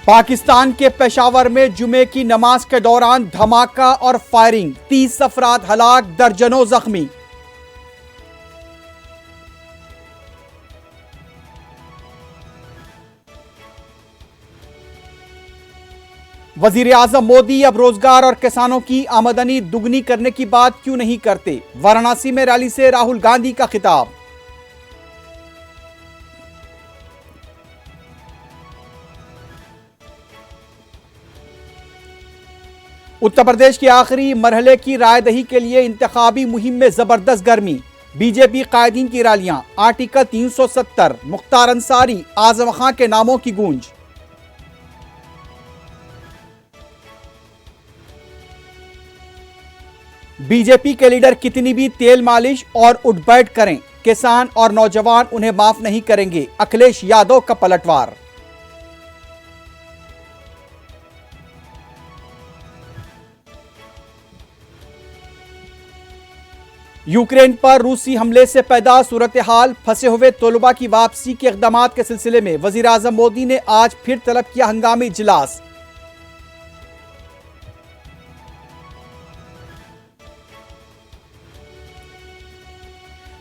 पाकिस्तान के पेशावर में जुमे की नमाज के दौरान धमाका और फायरिंग, 30 अफराद हलाक, दर्जनों जख्मी। वजीर आजम मोदी अब रोजगार और किसानों की आमदनी दुगनी करने की बात क्यों नहीं करते? वाराणसी में रैली से राहुल गांधी का खिताब। उत्तर प्रदेश के आखिरी मरहले की रायदही के लिए इंतखाबी मुहिम में जबरदस्त गर्मी। बीजेपी कायदीन की रैलियां, आर्टिकल 370, मुख्तार अंसारी, आजम खां के नामों की गूंज। बीजेपी के लीडर कितनी भी तेल मालिश और उठबैठ करें, किसान और नौजवान उन्हें माफ नहीं करेंगे, अखिलेश यादव का पलटवार। यूक्रेन पर रूसी हमले से पैदा सूरत हाल, फंसे हुए तलबा की वापसी के इक़दामात के सिलसिले में वज़ीर आज़म मोदी ने आज फिर तलब किया हंगामी इजलास।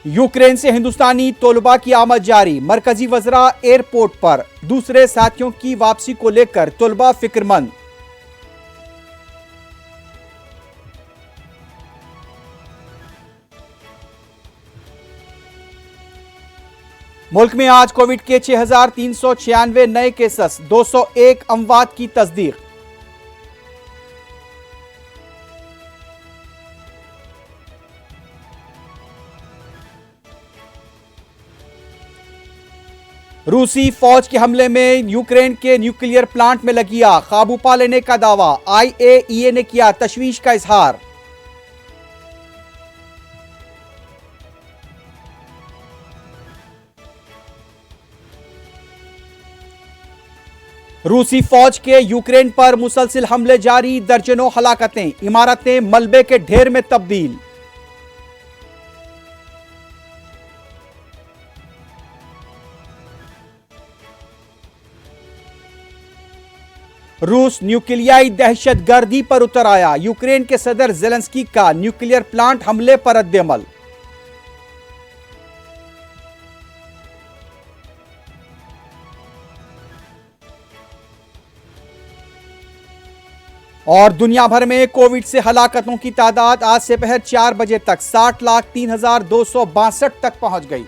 यूक्रेन से हिंदुस्तानी तलबा की आमद जारी, मरकजी वज़रा एयरपोर्ट पर, दूसरे साथियों की वापसी को लेकर तलबा फिक्रमंद। मुल्क में आज कोविड के 6,396 नए केसेस, 201 अमवात की तस्दीक। रूसी फौज के हमले में यूक्रेन के न्यूक्लियर प्लांट में लगी आग, काबू पा लेने का दावा। IAEA ने किया तशवीश का इजहार। रूसी फौज के यूक्रेन पर मुसलसिल हमले जारी, दर्जनों हलाकतें, इमारतें मलबे के ढेर में तब्दील। रूस न्यूक्लियाई दहशतगर्दी पर उतर आया, यूक्रेन के सदर ज़ेलेंस्की का न्यूक्लियर प्लांट हमले पर रद्द-ए-अमल। और दुनिया भर में कोविड से हलाकतों की तादाद आज से पहर 4 बजे तक 60,03,262 तक पहुंच गई।